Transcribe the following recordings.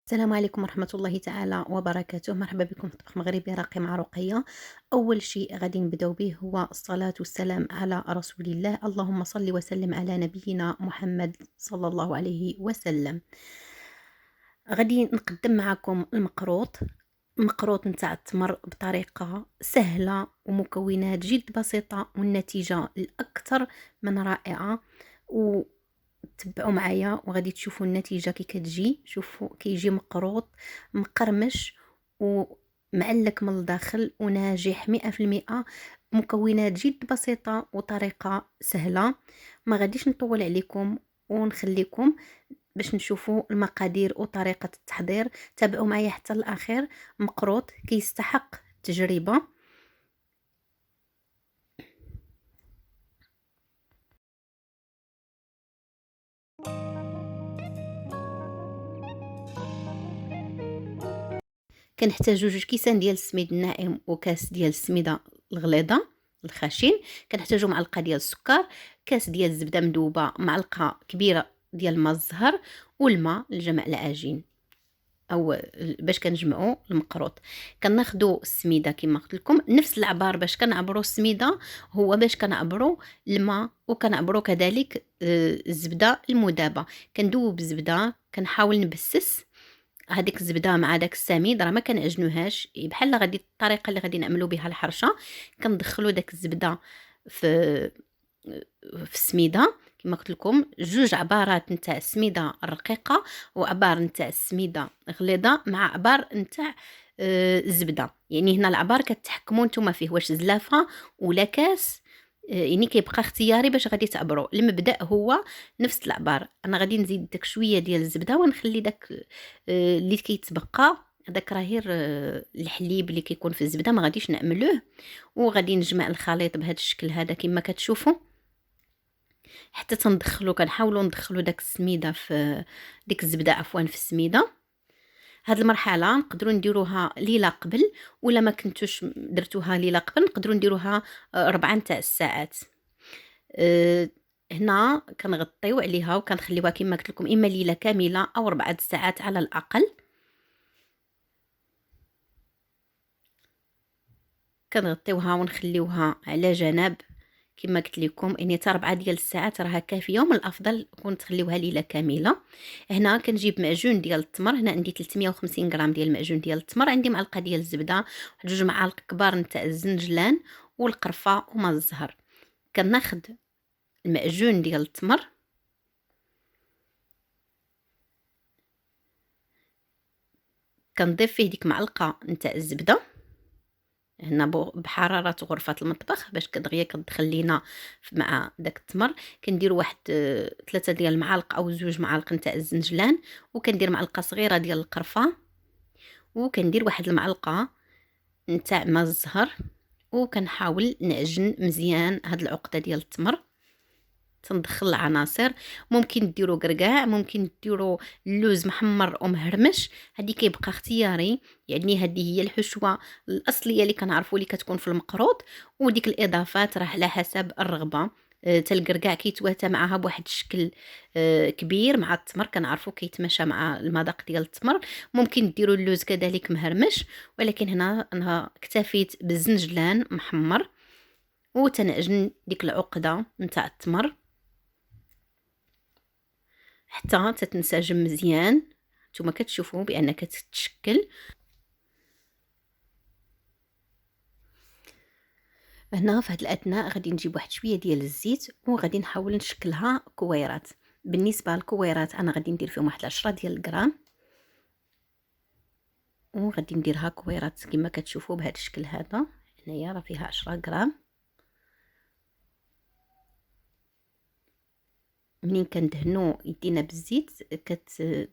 السلام عليكم ورحمة الله تعالى وبركاته. مرحبا بكم في طبخ مغربي راقي مع رقية. أول شيء غادي نبداو به هو الصلاة والسلام على رسول الله. اللهم صل وسلم على نبينا محمد صلى الله عليه وسلم. غادي نقدم معكم المقروط نتاع التمر بطريقة سهلة ومكونات جد بسيطة والنتيجة الأكثر من رائعة. تبعوا معايا وغادي تشوفوا النتيجه كي كتجي. شوفوا كيجي مقروط مقرمش ومعلك من الداخل وناجح 100%. مكونات جد بسيطه وطريقه سهله. ما غاديش نطول عليكم ونخليكم باش نشوفوا المقادير وطريقه التحضير. تابعوا معايا حتى الاخير. مقروط كيستحق التجربه. كنحتاجو 2 كيسان ديال السميد الناعم وكاس ديال السميده الغليظه الخشن. كنحتاجو معلقه ديال السكر، كاس ديال الزبده مذوبه، معلقه كبيره ديال الماء الزهر والماء لجمع العجين او باش كنجمعوا المقروط. كناخذوا السميده كما قلت لكم نفس العبار باش كنعبروا السميده هو باش كنعبروا الماء وكنعبروا كذلك الزبده المذابه. كندوب الزبده كنحاول نبسس هذيك الزبده مع داك السميد راه ما كنعجنوهاش بحال غادي الطريقه اللي غادي نعملوا بها الحرشه. كندخلوا داك الزبده في السميده كما قلت لكم 2 عبارات نتاع السميده الرقيقه وعبار نتاع السميده غليظه مع عبار نتاع الزبده. يعني هنا العبار كتحكموا نتوما فيه واش زلافه ولا كاس. يعني كيبقى اختياري باش غادي تعبروا. المبدأ هو نفس العبار. انا غادي نزيد داك شويه ديال الزبده ونخلي داك اللي كيتبقى هذاك راه غير الحليب اللي كيكون في الزبده ما غاديش نعملوه. وغادي نجمع الخليط بهذا الشكل هذا كما كتشوفوا حتى تندخلوا. كنحاولوا ندخلوا داك السميده في ديك الزبده عفوا في السميده. هاد المرحله نقدروا نديروها ليله قبل ولا ما كنتوش درتوها ليله قبل نقدروا نديروها 4 نتاع الساعات. هنا كنغطيو عليها وكنخليوها كما قلت لكم اما ليله كامله او 4 ساعات على الاقل. كنغطيوها ونخليوها على جنب كما قلت لكم يعني حتى 4 ديال الساعات راها كافيه ومن الافضل تكون تخليوها ليله كامله. هنا كنجيب معجون ديال التمر. هنا عندي 350 غرام ديال المعجون ديال التمر. عندي معلقه ديال الزبده واحد 2 معالق كبار نتاع الزنجلان والقرفه وما الزهر. كناخذ المعجون ديال التمر كنضيف فيه ديك معلقه نتاع الزبده هنا بحراره غرفه المطبخ باش دغيا كتدخل لينا مع داك التمر. كندير واحد 3 ديال المعالق او 2 معالق نتاع الزنجلان وكندير معلقه صغيره ديال القرفه وكندير واحد المعلقه نتاع ماء الزهر وكنحاول نعجن مزيان هاد العقده ديال التمر. تندخل العناصر. ممكن ديروا قرقاع ممكن ديروا اللوز محمر ومهرمش هذه كيبقى اختياري. يعني هذه هي الحشوه الاصليه اللي كنعرفوا اللي كتكون في المقروط وديك الاضافات راه على حسب الرغبه. حتى القرقاع كيتواتى معها بواحد الشكل كبير مع التمر كنعرفوا كيتماشى مع المذاق ديال التمر. ممكن ديروا اللوز كذلك مهرمش ولكن هنا انا اكتفيت بالزنجلان محمر وتنعجن ديك العقده نتاع التمر حتى تتنسجم مزيان. نتوما كتشوفوا بان كتتشكل. هنا في هذا الاثناء غادي نجيب واحد شويه ديال الزيت وغادي نحاول نشكلها كويرات. بالنسبه للكويرات انا غادي ندير فيهم واحد 10 ديال الغرام وغادي نديرها كويرات كما كتشوفوا بهذا الشكل هذا. هنايا راه فيها 10 غرام. منين كندهنوا يدينا بالزيت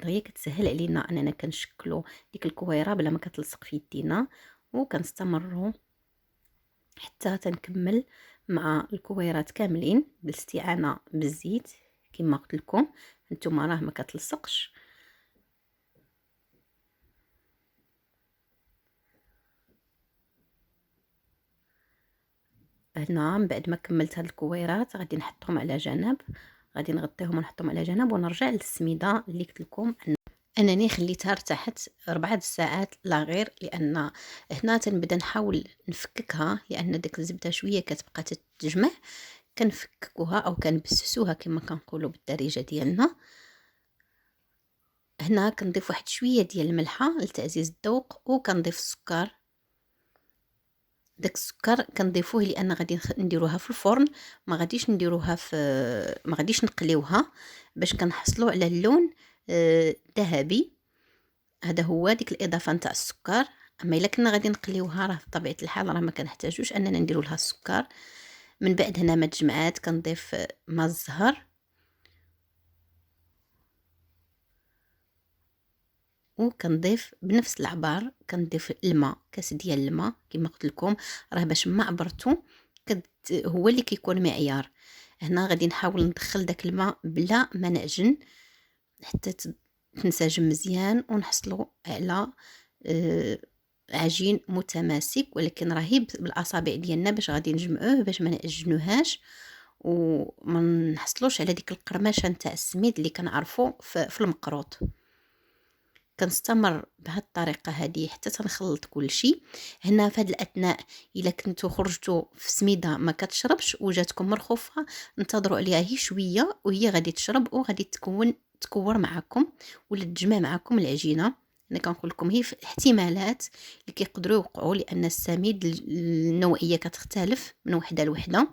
دغيا كتسهل علينا اننا كنشكلوا ديك الكويره بلا ما كتلصق في يدينا. وكنستمروا حتى تنكمل مع الكويرات كاملين بالاستعانه بالزيت كما قلت لكم. نتوما راه ما كتلصقش. هنا من بعد ما كملت هاد الكويرات غادي نحطهم على جنب. غادي نغطيهم ونحطهم على جنب ونرجع للسميده اللي قلت لكم أنني خليتها ارتاحت 4 ساعات لا غير، لأن هنا تنبدا نحاول نفككها، لأن داك الزبدة شوية كتبقى تتجمع. كنفككوها أو كنبسسوها كما كنقولوا بالدارجة ديالنا. هنا كنضيف واحد شوية ديال الملحة لتعزيز الذوق، وكنضيف السكر. داك السكر كنضيفوه لأن غادي نديروها في الفرن، ما غاديش نقليوها باش كنحصلوا على اللون ذهبي. هذا هو ديك الإضافة نتاع السكر. أما إلا كنا غادي نقليوها راه بطبيعة الحال راه ما كنحتاجوش أننا نديرو لها السكر. من بعد هنا ما تجمعات كنضيف ماء الزهر، وكنضيف بنفس العبار كنضيف الماء، كاس ديال الماء كما قلت لكم، راه باش ما عبرتو هو اللي كيكون معيار. هنا غادي نحاول ندخل داك الماء بلا ما نعجن حتى تنسجم مزيان ونحصلوا على عجين متماسك، ولكن راهي بالاصابع ديالنا باش غادي نجمعوه باش ما نعجنوهاش وما نحصلوش على ديك القرمشه نتاع السميد اللي كنعرفوا في المقروط. كنستمر بهذه الطريقه هذه حتى تنخلط كل شيء. هنا في هذا الاثناء الا كنتو خرجتوا في سميده ما كتشربش وجاتكم مرخوفه، انتظروا عليها هي شويه وهي غادي تشرب وغادي تكور معكم ولا تجمع معكم العجينه. انا كنقول لكم هي في احتمالات اللي كيقدروا يوقعوا، لان السميد النوعيه كتختلف من وحده لوحده،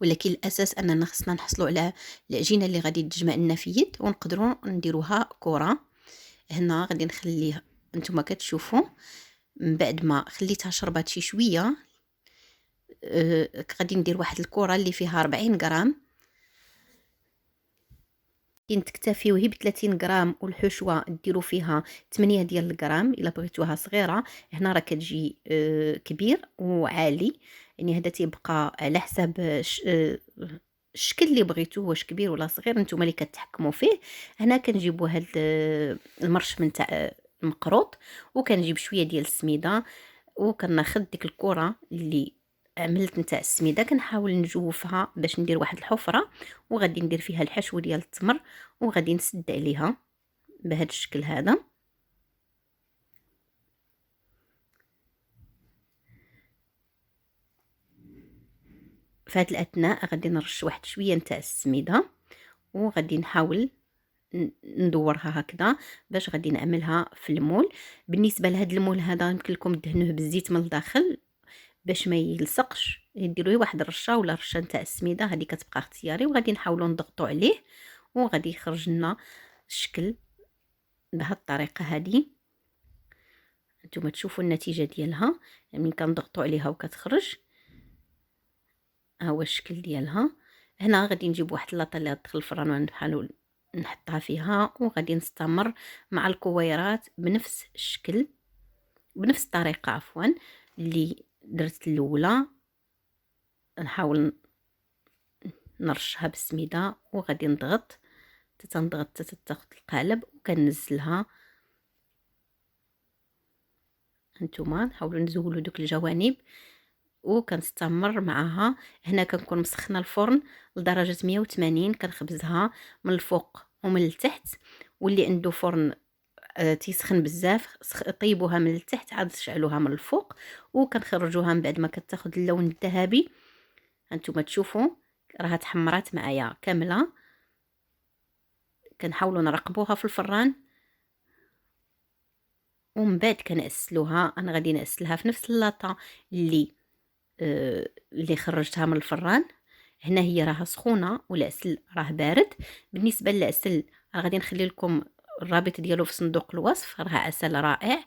ولكن الاساس اننا خصنا نحصلوا على العجينه اللي غادي تجمع لنا في يد ونقدروا نديروها كره. هنا غادي نخليها نتوما كتشوفوا من بعد ما خليتها شربات شي شويه. غادي ندير واحد الكره اللي فيها 40 غرام. تكتفيو هي ب 30 غرام، والحشوه ديروا فيها 8 ديال الغرام الا بغيتوها صغيره. هنا راه كتجي كبير وعالي، يعني هذا تيبقى على حساب الشكل اللي بغيتوه، واش كبير ولا صغير نتوما اللي كتحكموا فيه. هنا كنجيبوا هاد المرش من تاع المقروط، وكنجيب شويه ديال السميده، وكناخذ ديك الكره اللي عملت نتاع السميده كنحاول نجوفها باش ندير واحد الحفره، وغادي ندير فيها الحشو ديال التمر وغادي نسد عليها بهذا الشكل هذا. في هذه الاثناء غادي نرش واحد شويه نتاع السميده، وغادي نحاول ندورها هكذا باش غادي نعملها في المول. بالنسبه لهذا المول هذا يمكن لكم دهنوه بالزيت من الداخل باش ما يلصقش، يديروا واحد الرشه ولا رشه نتاع السميده، هذه كتبقى اختياري، وغادي نحاولوا نضغطوا عليه وغادي يخرج لنا الشكل بهذه الطريقه هذه. نتوما تشوفوا النتيجه ديالها ملي كنضغطوا عليها وكتخرج، ها هو الشكل ديالها. هنا غادي نجيب واحد اللاطه اللي غتدخل الفران ونحاول نحطها فيها، وغادي نستمر مع الكويرات بنفس الشكل بنفس الطريقه عفوا اللي درت الاولى. نحاول نرشها بالسميده وغادي نضغط حتى تاخد القالب وكنزلها. هانتوما نحاولوا نزولوا دوك الجوانب وكنستمر معها. هنا كنكون مسخنه الفرن لدرجه 180، كنخبزها من الفوق ومن التحت، واللي عنده فرن تيسخن بزاف طيبوها من التحت عاد شعلوها من الفوق، وكنخرجوها من بعد ما كتاخد اللون الذهبي. هانتوما تشوفوا راها تحمرات معايا كامله. كنحاولوا نرقبوها في الفران ومن بعد كنعسلوها. انا غادي نعسلها في نفس اللاطه اللي خرجتها من الفران. هنا هي راها سخونه والعسل راه بارد. بالنسبه للعسل غادي نخلي لكم الرابط ديالو في صندوق الوصف، راه عسل رائع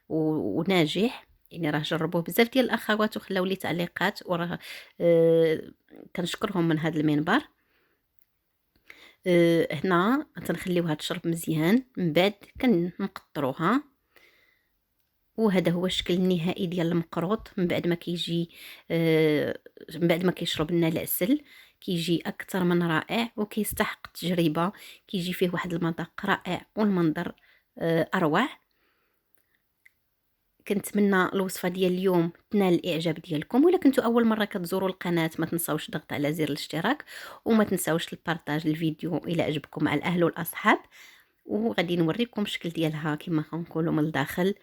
وناجح، يعني راه جربوه بزاف ديال الاخوات وخلاو لي تعليقات، وراه كنشكرهم من هذا المنبر. هنا تنخليوها تشرب مزيان، من بعد كنقطروها، وهذا هو الشكل النهائي ديال المقروط من بعد ما كيجي من بعد ما كيشرب لنا العسل. كيجي اكثر من رائع وكيستحق التجربه، كيجي فيه واحد المذاق رائع والمنظر اروع. كنتمنى الوصفه ديال اليوم تنال الاعجاب ديالكم، ولا كنتو اول مره كتزوروا القناه ما تنساوش الضغط على زر الاشتراك، وما تنساوش البارطاج الفيديو الى عجبكم مع الاهل والاصحاب. وغادي نوريكم الشكل ديالها كما كنقولوا من الداخل.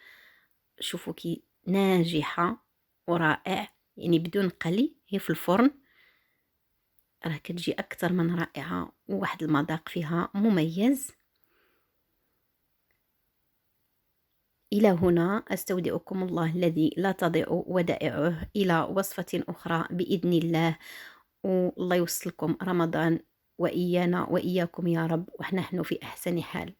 شوفوا كي ناجحه ورائع، يعني بدون قلي، هي في الفرن راه كتجي اكثر من رائعه، وواحد المذاق فيها مميز. إلى هنا أستودعكم الله الذي لا تضيع ودائعه، إلى وصفة أخرى بإذن الله، والله يوصلكم رمضان وإيانا وإياكم يا رب، ونحن في أحسن حال.